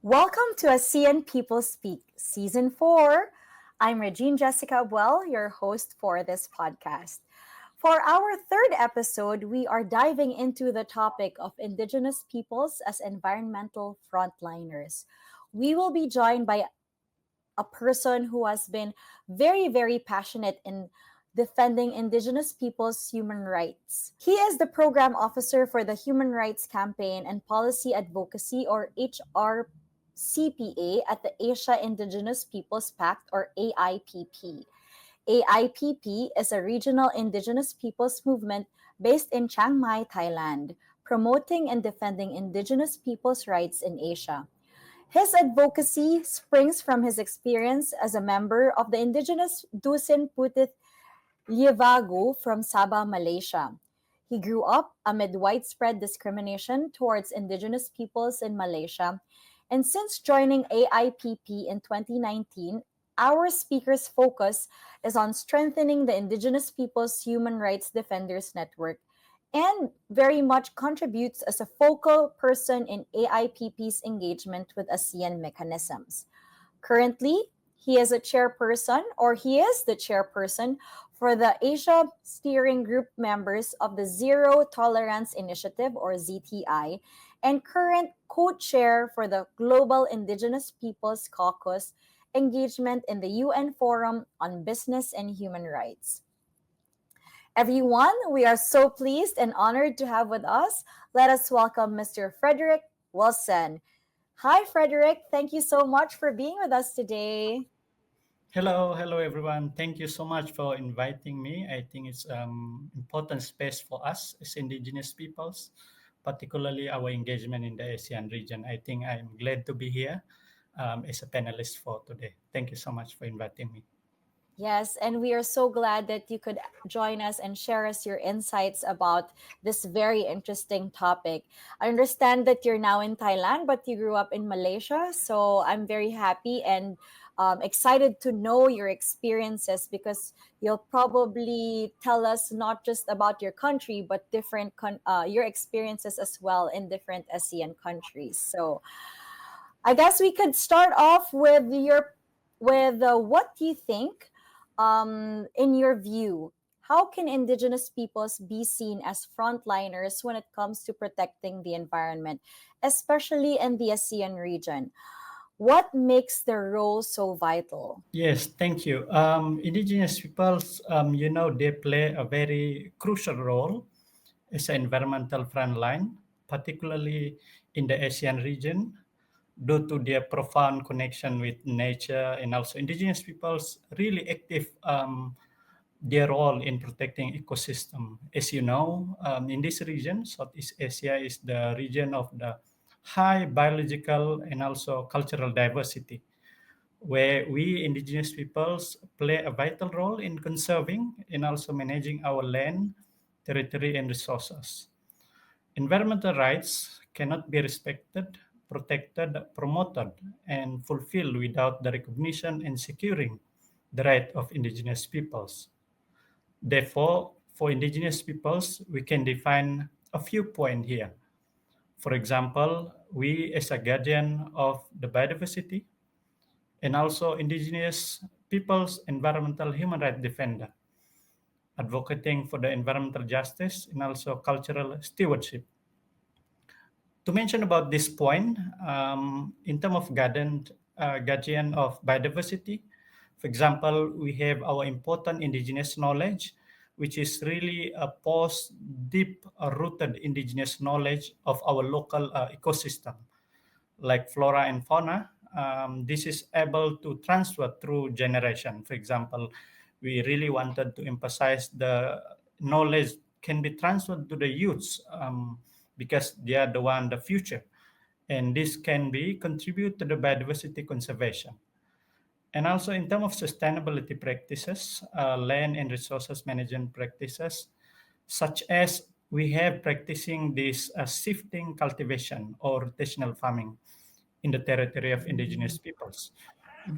Welcome to ASEAN People Speak, Season 4. I'm Regine Jessica Abuel, your host for this podcast. For our third episode, we are diving into the topic of Indigenous peoples as environmental frontliners. We will be joined by a person who has been very passionate in defending Indigenous peoples' human rights. He is the program officer for the Human Rights Campaign and Policy Advocacy, or HRCPA, at the Asia Indigenous Peoples Pact, or AIPP. AIPP is a regional Indigenous peoples movement based in Chiang Mai, Thailand, promoting and defending Indigenous peoples' rights in Asia. His advocacy springs from his experience as a member of the Indigenous Dusun Putih Llivagu from Sabah, Malaysia. He grew up amid widespread discrimination towards Indigenous peoples in Malaysia, and since joining AIPP in 2019, our speaker's focus is on strengthening the Indigenous Peoples Human Rights Defenders Network and very much contributes as a focal person in AIPP's engagement with ASEAN mechanisms. Currently, he is the chairperson for the Asia Steering Group members of the Zero Tolerance Initiative, or ZTI, and current co-chair for the Global Indigenous Peoples Caucus engagement in the UN Forum on Business and Human Rights. Everyone, we are so pleased and honored to have with us. Let us welcome Mr. Frederic Wilson. Hi, Frederic. Thank you so much for being with us today. Hello everyone. Thank you so much for inviting me. I think it's important space for us as Indigenous peoples, particularly our engagement in the ASEAN region. I think I'm glad to be here as a panelist for today. Thank you so much for inviting me. Yes, and we are so glad that you could join us and share us your insights about this very interesting topic. I understand that you're now in Thailand, but you grew up in Malaysia. So I'm very happy and excited to know your experiences because you'll probably tell us not just about your country, but your experiences as well in different ASEAN countries. So I guess we could start off with what do you think, in your view, how can Indigenous peoples be seen as frontliners when it comes to protecting the environment, especially in the ASEAN region? What makes their role so vital? Yes, thank you. Indigenous peoples, they play a very crucial role as an environmental frontline, particularly in the ASEAN region, due to their profound connection with nature, and also Indigenous peoples really active their role in protecting ecosystem. As you know, in this region, Southeast Asia is the region of the high biological and also cultural diversity, where we Indigenous peoples play a vital role in conserving and also managing our land, territory, and resources. Environmental rights cannot be respected, protected, promoted, and fulfilled without the recognition and securing the right of Indigenous peoples. Therefore, for Indigenous peoples, we can define a few points here. For example, we as a guardian of the biodiversity and also Indigenous peoples environmental human rights defender, advocating for the environmental justice and also cultural stewardship. To mention about this point, in terms of guardian of biodiversity, for example, we have our important indigenous knowledge, which is really a post deep rooted indigenous knowledge of our local ecosystem, like flora and fauna. This is able to transfer through generation. For example, we really wanted to emphasize the knowledge can be transferred to the youths, because they are the one the future, and this can be contribute to the biodiversity conservation. And also in terms of sustainability practices, land and resources management practices, such as we have practicing this shifting cultivation or rotational farming in the territory of Indigenous peoples.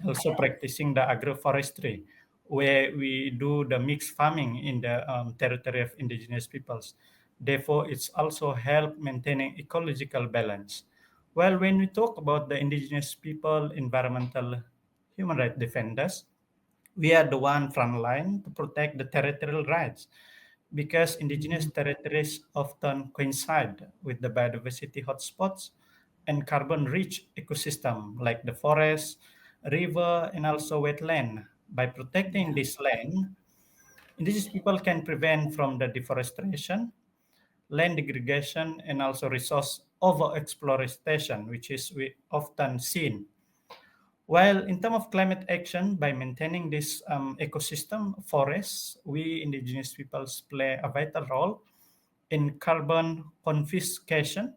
Also practicing the agroforestry, where we do the mixed farming in the territory of Indigenous peoples. Therefore, it's also help maintaining ecological balance. Well, when we talk about the indigenous people, environmental human rights defenders, we are the one front line to protect the territorial rights because indigenous territories often coincide with the biodiversity hotspots and carbon-rich ecosystem like the forest, river, and also wetland. By protecting Yeah. this land, indigenous people can prevent from the deforestation, land degradation, and also resource overexploitation, which is we often seen. While in terms of climate action, by maintaining this ecosystem, forests, we indigenous peoples play a vital role in carbon confiscation,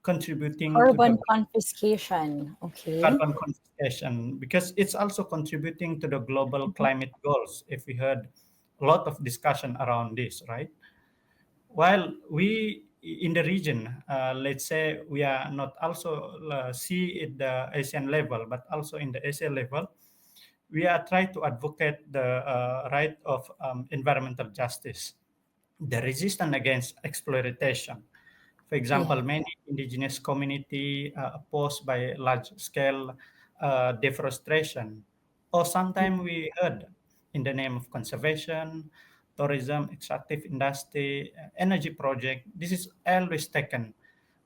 contributing to the Carbon confiscation. Okay. carbon confiscation because it's also contributing to the global climate goals. If we heard a lot of discussion around this, right? While we in the region, let's say we are not also see at the Asian level, but also in the Asia level, we are trying to advocate the right of environmental justice, the resistance against exploitation. For Yeah. example, many indigenous community opposed by large-scale deforestation, or sometimes we heard in the name of conservation, tourism, extractive industry, energy project. This is always taken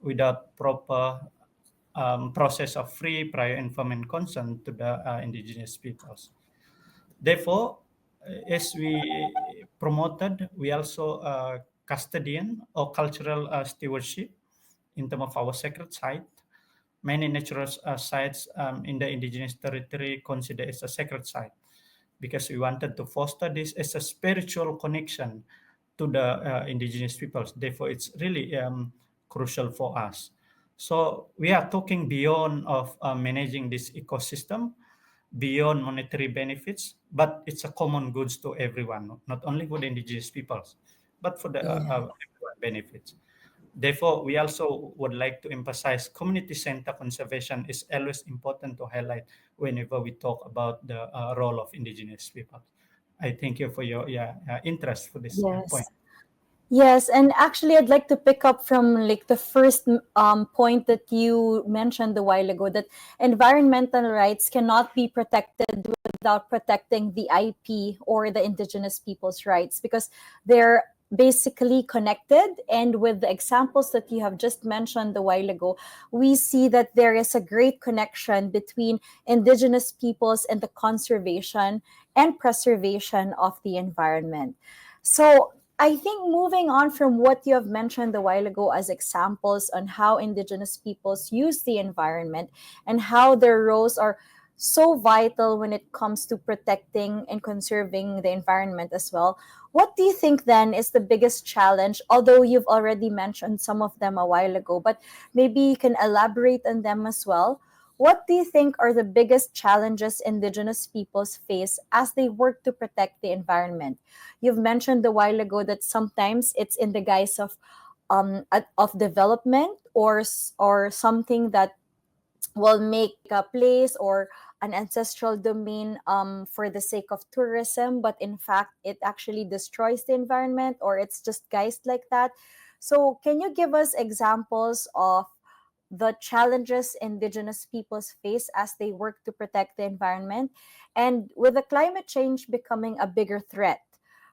without proper process of free prior informed consent to the indigenous peoples. Therefore, as we promoted, we also custodian or cultural stewardship in terms of our sacred site. Many natural sites in the indigenous territory considered as a sacred site because we wanted to foster this as a spiritual connection to the indigenous peoples. Therefore, it's really crucial for us. So we are talking beyond of managing this ecosystem, beyond monetary benefits, but it's a common goods to everyone, not only for the indigenous peoples, but for the Yeah. everyone benefits. Therefore, we also would like to emphasize community center conservation is always important to highlight whenever we talk about the role of indigenous people. I thank you for your interest for this point. Yes. Yes, and actually, I'd like to pick up from like the first point that you mentioned a while ago, that environmental rights cannot be protected without protecting the IP or the indigenous people's rights, because they're basically connected. And with the examples that you have just mentioned a while ago, we see that there is a great connection between indigenous peoples and the conservation and preservation of the environment. So I think moving on from what you have mentioned a while ago as examples on how indigenous peoples use the environment and how their roles are so vital when it comes to protecting and conserving the environment as well. What do you think then is the biggest challenge? Although you've already mentioned some of them a while ago, but maybe you can elaborate on them as well. What do you think are the biggest challenges indigenous peoples face as they work to protect the environment? You've mentioned a while ago that sometimes it's in the guise of of development, or something that will make a place or an ancestral domain for the sake of tourism, but in fact it actually destroys the environment, or it's just guised like that. So can you give us examples of the challenges indigenous peoples face as they work to protect the environment? And with the climate change becoming a bigger threat,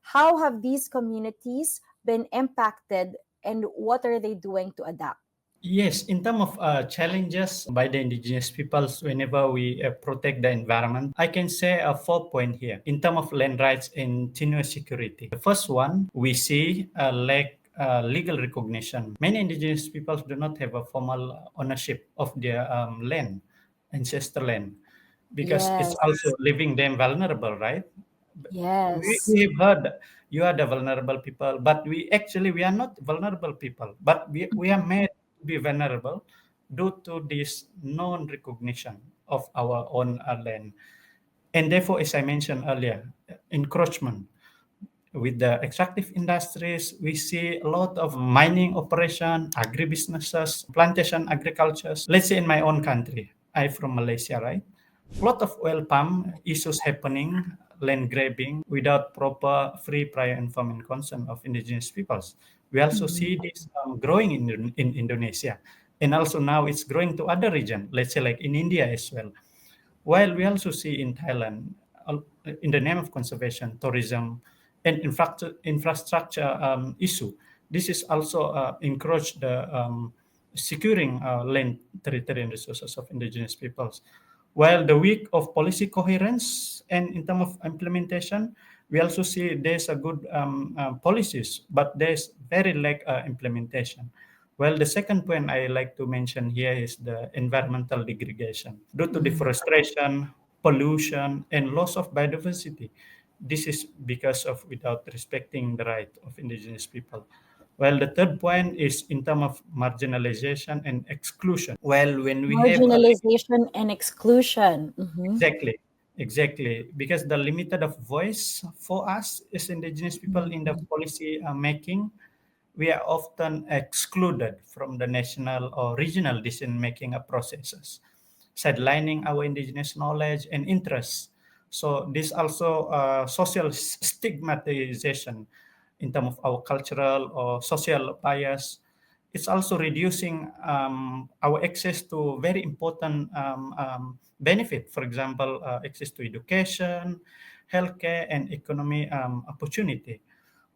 how have these communities been impacted, and what are they doing to adapt? Yes, in terms of challenges by the indigenous peoples whenever we protect the environment, I can say a 4 point here in terms of land rights and tenure security. The first one, we see a lack legal recognition. Many indigenous peoples do not have a formal ownership of their land, ancestral land, because it's also Yes, leaving them vulnerable, right? yes. We've heard you are the vulnerable people, but we are not vulnerable people, but we are Mhm. made to be vulnerable due to this non-recognition of our own land. And therefore, as I mentioned earlier, encroachment with the extractive industries, we see a lot of mining operation, agribusinesses, plantation agricultures. Let's say in my own country, I'm from Malaysia, right? A lot of oil palm issues happening, land grabbing without proper free prior informed consent of indigenous peoples. We also Mhm. see this growing in Indonesia. and also now it's growing to other region, let's say like in India as well. While we also see in Thailand, in the name of conservation, tourism, and infrastructure issue, this is also encourage the securing land, territory, and resources of indigenous peoples. While the weak of policy coherence and in terms of implementation, we also see there's a good policies, but there's very lack implementation. Well, the second point I like to mention here is the environmental degradation. Due to Mm. deforestation, pollution, and loss of biodiversity, this is because of without respecting the right of indigenous people. Well, the third point is in terms of marginalization and exclusion. Well, when we have a Marginalization and exclusion. Mhm. exactly, exactly, because the limited of voice for us as indigenous people in the Mhm. policy making, we are often excluded from the national or regional decision-making processes, sidelining our indigenous knowledge and interests. So this also social stigmatization in terms of our cultural or social bias. It's also reducing our access to very important benefit, for example, access to education, healthcare, and economy opportunity.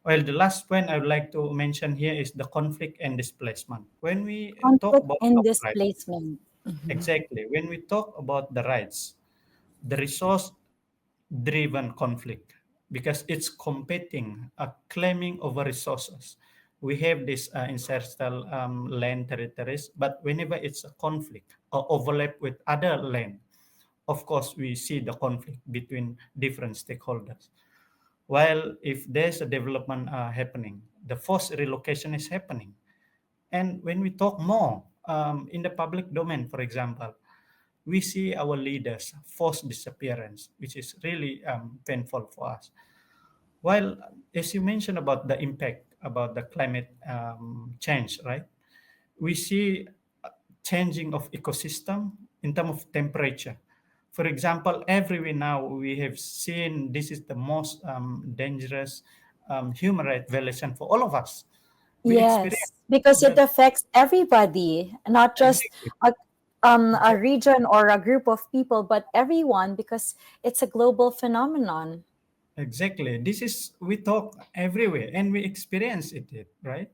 Well, the last point I would like to mention here is the conflict and displacement. When we talk Conflict about and our rights, displacement. Mhm. exactly, when we talk about the rights, the resource driven conflict, because it's competing, claiming over resources. We have this ancestral land territories, but whenever it's a conflict or overlap with other land, of course, we see the conflict between different stakeholders. While if there's a development happening, the forced relocation is happening. And when we talk more in the public domain, for example, we see our leaders forced disappearance, which is really painful for us. While, as you mentioned about the impact about the climate change, right? We see changing of ecosystem in terms of temperature. For example, everywhere now we have seen this is the most dangerous human right violation for all of us. We Yes, experience because it the affects everybody, not just exactly, a, a exactly, region or a group of people, but everyone, because it's a global phenomenon. exactly. This is we talk everywhere and we experience it, right?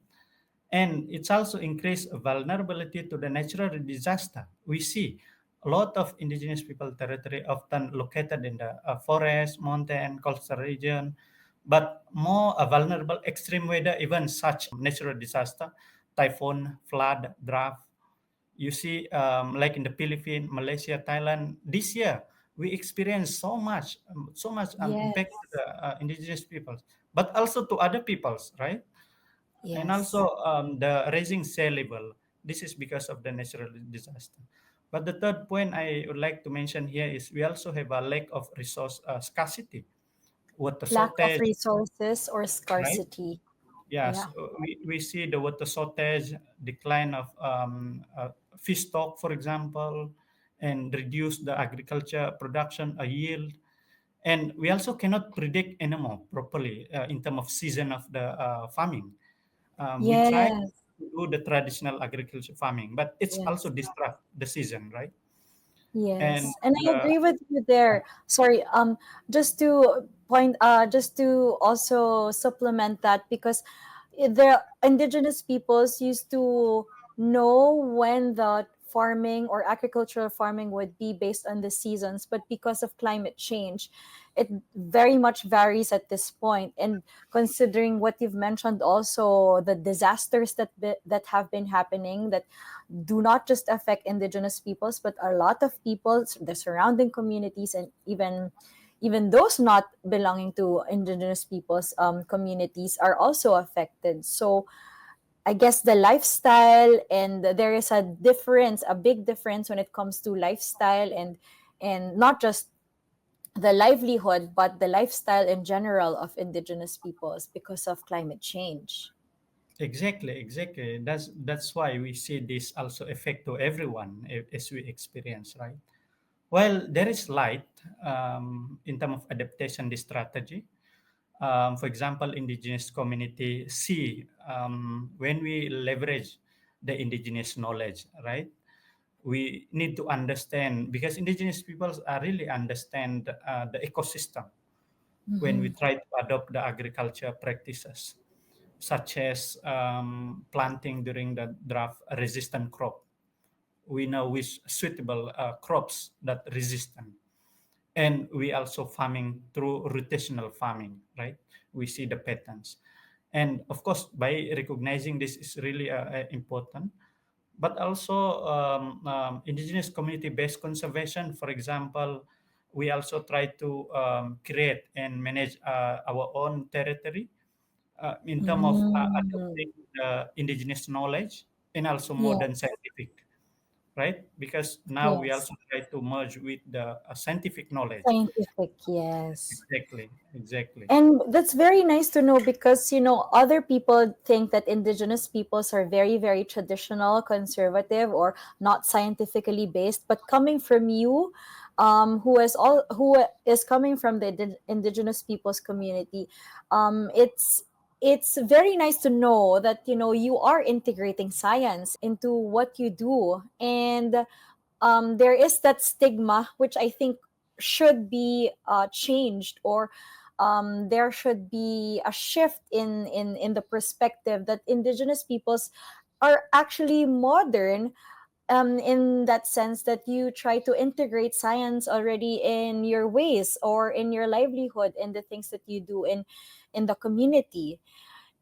And it's also increased vulnerability to the natural disaster. We see a lot of indigenous people territory often located in the forest, mountain, coastal region, but more vulnerable extreme weather events such natural disaster, typhoon, flood, drought. You see, like in the Philippines, Malaysia, Thailand, this year we experienced so much impact to Yes, the indigenous peoples, but also to other peoples, right? And yes. also the raising sea level. This is because of the natural disaster. But the third point I would like to mention here is we also have a lack of resource scarcity, water Lack of shortage, resources or right? scarcity. Yes, Yeah. we see the water shortage, decline of fish stock, for example, and reduce the agriculture production, yield. And we also cannot predict anymore properly in terms of season of the farming. We try Yes, to do the traditional agriculture farming, but it's also yes. disrupt the season, right? And Yes, and I agree with you there. Sorry, just to just to also supplement that, because the indigenous peoples used to know when the farming or agricultural farming would be based on the seasons, but because of climate change, it very much varies at this point. And considering what you've mentioned, also the disasters that have been happening, that do not just affect indigenous peoples, but a lot of people, the surrounding communities, and even those not belonging to indigenous peoples communities are also affected. So I guess the lifestyle, and there is a difference, a big difference when it comes to lifestyle, and not just the livelihood, but the lifestyle in general of indigenous peoples because of climate change. exactly, exactly. That's why we see this also affect to everyone as we experience, right? Well, there is light in terms of adaptation this strategy. For example, indigenous community see when we leverage the indigenous knowledge, right? We need to understand, because indigenous peoples are really understand the ecosystem when we Mhm. try to adopt the agriculture practices, such as planting during the drought resistant crop. We know which suitable crops that resistant, and we also farming through rotational farming, right? We see the patterns, and of course by recognizing this is really important. But also indigenous community-based conservation, for example, we also try to create and manage our own territory in terms of Mm. adopting the indigenous knowledge and also Yeah. modern scientific, right? Because now we Yes. also try to merge with the scientific knowledge. Scientific, yes. Exactly, exactly. And that's very nice to know because, other people think that indigenous peoples are very, very traditional, conservative, or not scientifically based. But coming from you, who is coming from the indigenous peoples community, it's very nice to know that you are integrating science into what you do. And there is that stigma which I think should be changed, or there should be a shift in the perspective that indigenous peoples are actually modern, in that sense that you try to integrate science already in your ways or in your livelihood and the things that you do in the community.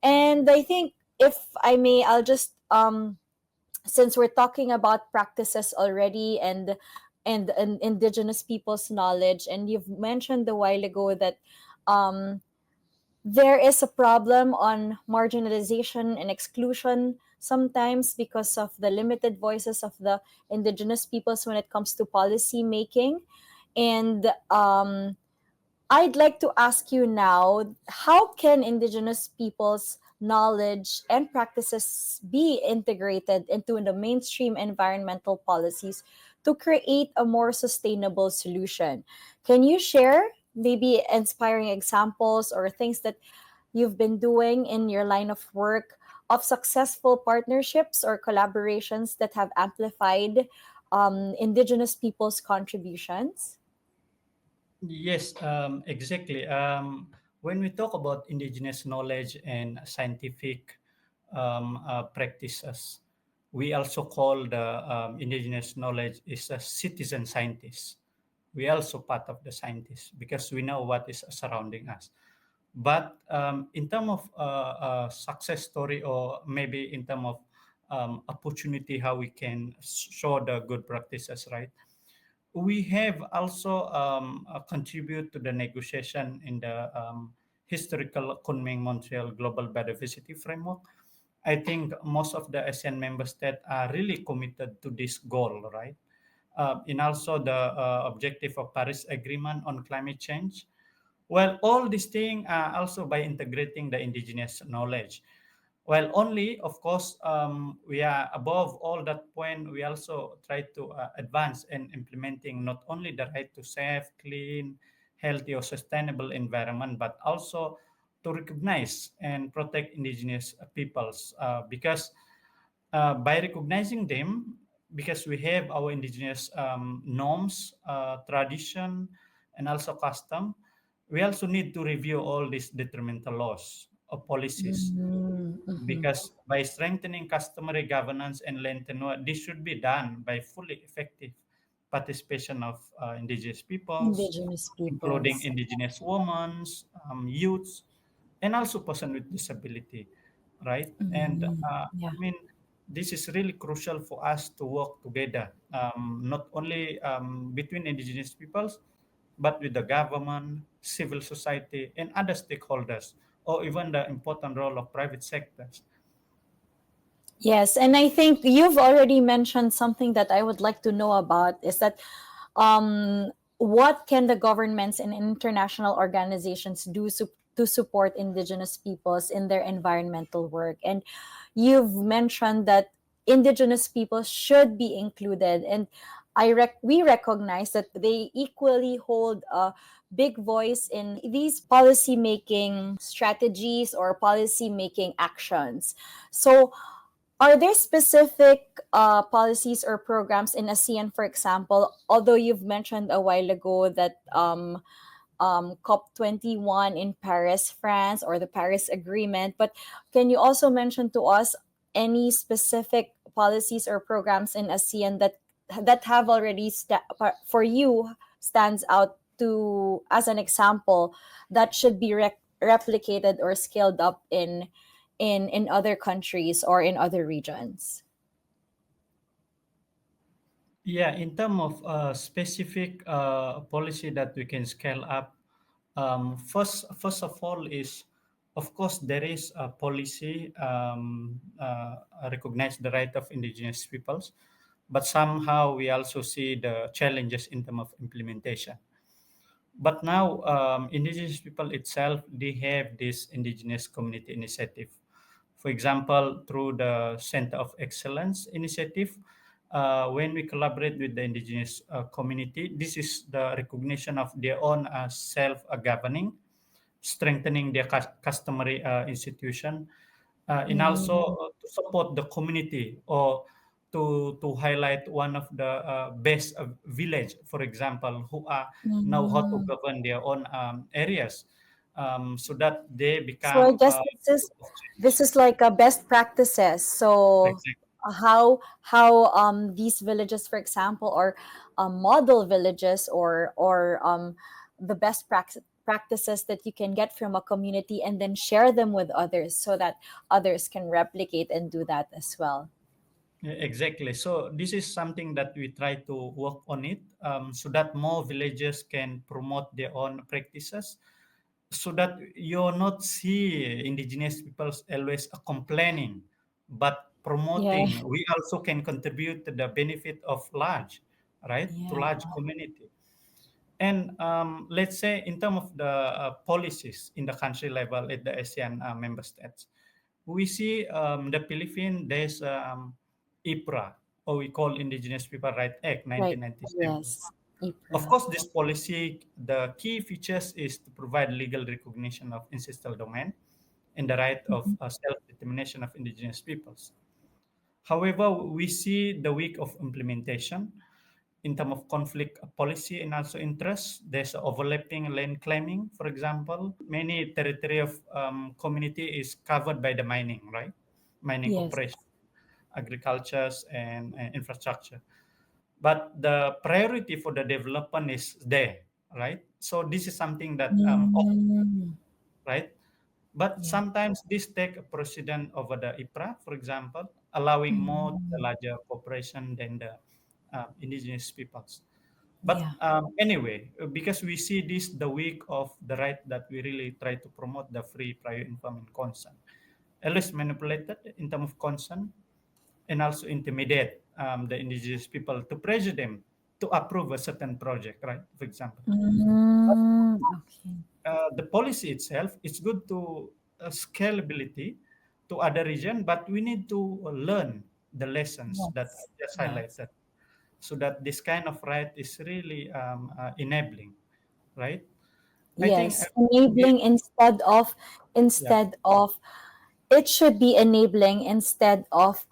And I think, if I may, I'll just since we're talking about practices already, and indigenous people's knowledge, and you've mentioned a while ago that um, there is a problem on marginalization and exclusion sometimes because of the limited voices of the indigenous peoples when it comes to policy making. And I'd like to ask you now, how can indigenous peoples' knowledge and practices be integrated into the mainstream environmental policies to create a more sustainable solution? Can you share maybe inspiring examples or things that you've been doing in your line of work of successful partnerships or collaborations that have amplified indigenous people's contributions? Yes, exactly. When we talk about indigenous knowledge and scientific practices, we also call the indigenous knowledge is a citizen scientist. We also part of the scientists because we know what is surrounding us. But in terms of success story, or maybe in terms of opportunity, how we can show the good practices, right? We have also contribute to the negotiation in the historical Kunming Montreal Global Biodiversity Framework. I think most of the ASEAN member states are really committed to this goal, right? And also the objective of Paris Agreement on climate change. Well, all these things are also by integrating the indigenous knowledge. Well, only, of course, we are above all that point. We also try to advance in implementing not only the right to safe, clean, healthy, or sustainable environment, but also to recognize and protect indigenous peoples. Because by recognizing them, because we have our indigenous norms, tradition, and also custom, we also need to review all these detrimental laws or policies, Mhm, mhm. because by strengthening customary governance and land tenure, this should be done by fully effective participation of indigenous peoples, Indigenous including peoples. indigenous women, youths, and also person with disability, right? And Mhm. Yeah. I mean, this is really crucial for us to work together, not only between indigenous peoples, but with the government, civil society, and other stakeholders, or even the important role of private sectors. Yes, and I think you've already mentioned something that I would like to know about is that what can the governments and international organizations do to support indigenous peoples in their environmental work? And you've mentioned that indigenous peoples should be included, and we recognize that they equally hold a big voice in these policy making strategies or policy making actions. So Are there specific policies or programs in ASEAN, for example, although you've mentioned a while ago that COP21 in Paris, France, or the Paris Agreement. But can you also mention to us any specific policies or programs in ASEAN that have already for you stands out to as an example that should be replicated or scaled up in other countries or in other regions? Yeah, in terms of specific policy that we can scale up, first of all is, of course, there is a policy recognize the right of indigenous peoples, but somehow we also see the challenges in terms of implementation. But now, indigenous people itself, they have this indigenous community initiative. For example, through the Center of Excellence initiative, when we collaborate with the indigenous community, this is the recognition of their own self-governing, strengthening their customary institution, and also Mm, to support the community, or to highlight one of the best village, for example, who are know how to mm. govern their own areas, so that they So I become guess this is like a best practices. So exactly. how these villages, for example, or model villages, or the best practices that you can get from a community and then share them with others so that others can replicate and do that as well. Yeah, exactly. So this is something that we try to work on it, so that more villages can promote their own practices, so that you're not see indigenous peoples always complaining, but Yeah. promoting. We also can contribute to the benefit of large, right, to Yeah. large community. And let's say in terms of the policies in the country level at the ASEAN member states, we see the Philippines, there's IPRA, or we call Indigenous People Rights Act Right. 1997. Yes. Of April. course, this policy, the key features is to provide legal recognition of ancestral domain and the right of Mhm. self-determination of indigenous peoples. However, we see the weak of implementation in terms of conflict policy and also interest. There's overlapping land claiming, for example. Many territory of community is covered by the mining, right? Mining Yes. operation, agricultures, and infrastructure. But the priority for the development is there, right? So this is something that Mm, right. But yeah. sometimes this take a precedent over the IPRA, for example, allowing more to the Mm, larger corporation than the indigenous peoples. But yeah. anyway, because we see this the week of the right that we really try to promote the free, prior, informed, and consent, at least manipulated in terms of consent, and also intimidate the indigenous people to pressure them to approve a certain project, right? For example, Mm, okay. the policy itself, it's good to scalability to other region, but we need to learn the lessons that I Yes. just Yes. highlighted, so that this kind of right is really enabling, right? I think Yes. this, Enabling yeah, instead of it should be enabling instead of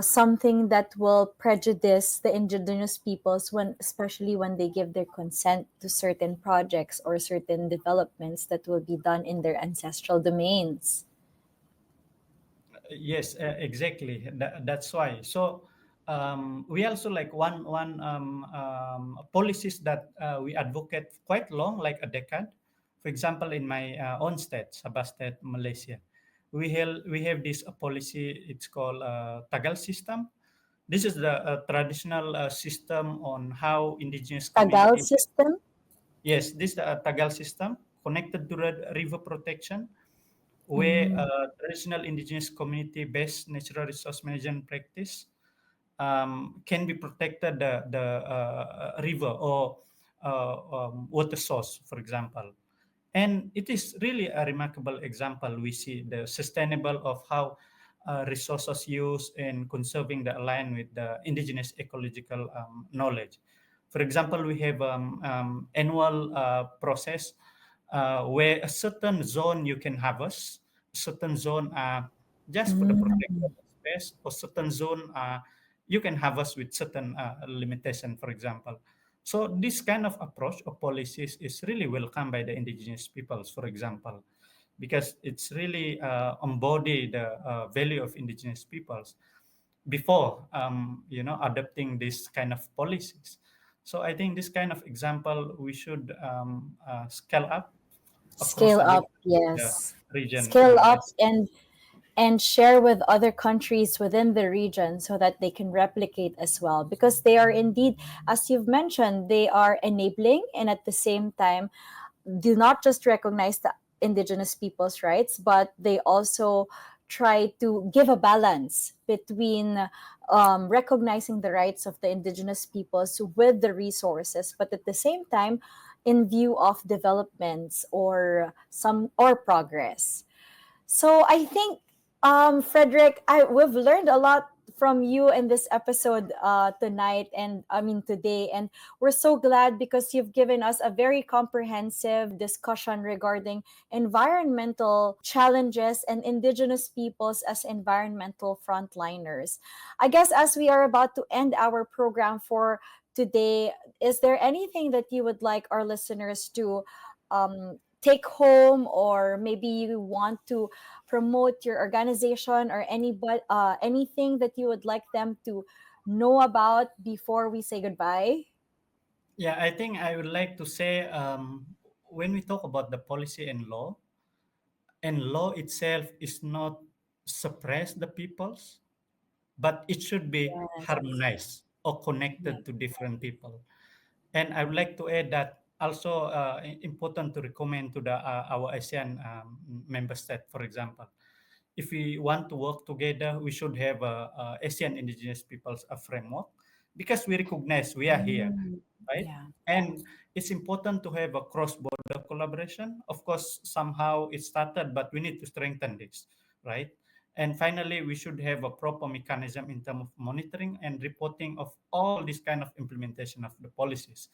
something that will prejudice the indigenous peoples when especially when they give their consent to certain projects or certain developments that will be done in their ancestral domains. yes, exactly. That's why. So we also like one policies that we advocate quite long, like a decade. For example, in my own state, Sabah State, Malaysia, we have this policy. It's called Tagal system. This is the traditional system on how indigenous Tagal community. system. Yes, this is the Tagal system connected to the river protection, where Mm, traditional indigenous community-based natural resource management practice can be protected the river or water source, for example. And it is really a remarkable example. We see the sustainable of how resources use and conserving the align with the indigenous ecological knowledge. For example, we have annual process where a certain zone you can harvest, certain zone just for the mm, protected. space or certain zone, you can harvest with certain limitation, for example. So this kind of approach or policies is really welcome by the indigenous peoples, for example, because it's really embody the value of indigenous peoples before adopting this kind of policies. So I think this kind of example we should scale up across Scale the up, different yes. region Scale in the up S. and share with other countries within the region so that they can replicate as well, because they are indeed, as you've mentioned, they are enabling and at the same time do not just recognize the indigenous people's rights, but they also try to give a balance between recognizing the rights of the indigenous peoples with the resources, but at the same time in view of developments or progress. So I think, Frederic, we've learned a lot from you in this episode tonight, and I mean today, and we're so glad because you've given us a very comprehensive discussion regarding environmental challenges and indigenous peoples as environmental frontliners. I guess as we are about to end our program for today, is there anything that you would like our listeners to take home, or maybe you want to promote your organization or anything that you would like them to know about before we say goodbye? Yeah, I think I would like to say, when we talk about the policy and law itself is not suppress the peoples, but it should be Yes. harmonized or Yeah. connected to different people. And I would like to add that also important to recommend to the our ASEAN member state, for example. If we want to work together, we should have a ASEAN Indigenous Peoples a framework because we recognize we are here, Mm, right? yeah. And it's important to have a cross-border collaboration. Of course, somehow it started, but we need to strengthen this, right? And finally, we should have a proper mechanism in terms of monitoring and reporting of all this kind of implementation of the policies,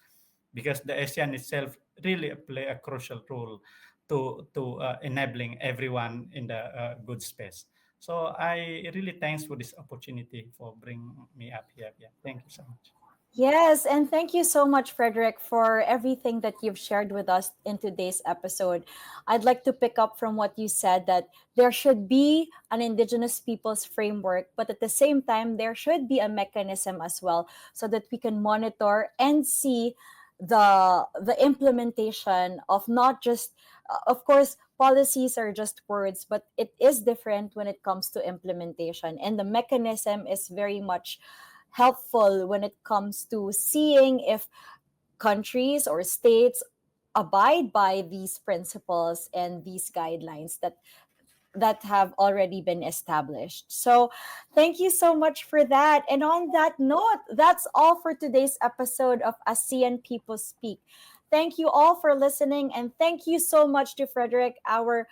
because the ASEAN itself really play a crucial role to enabling everyone in the good space. So I really thanks for this opportunity for bringing me up here. Yeah, thank you so much. Yes, and thank you so much, Frederick, for everything that you've shared with us in today's episode. I'd like to pick up from what you said that there should be an Indigenous peoples framework, but at the same time, there should be a mechanism as well so that we can monitor and see the implementation of not just, of course, policies are just words, but it is different when it comes to implementation, and the mechanism is very much helpful when it comes to seeing if countries or states abide by these principles and these guidelines that have already been established. So, thank you so much for that. And on that note, that's all for today's episode of ASEAN People Speak. Thank you all for listening, and thank you so much to Frederick, our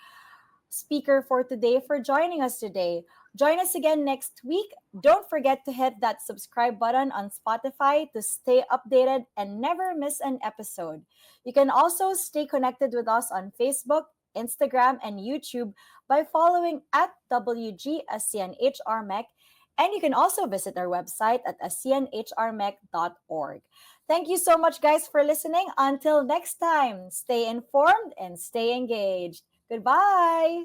speaker for today, for joining us today. Join us again next week. Don't forget to hit that subscribe button on Spotify to stay updated and never miss an episode. You can also stay connected with us on Facebook, Instagram, and YouTube by following at WG ASEAN HRMEC. And you can also visit our website at aseanhrmec.org. Thank you so much, guys, for listening. Until next time, stay informed and stay engaged. Goodbye.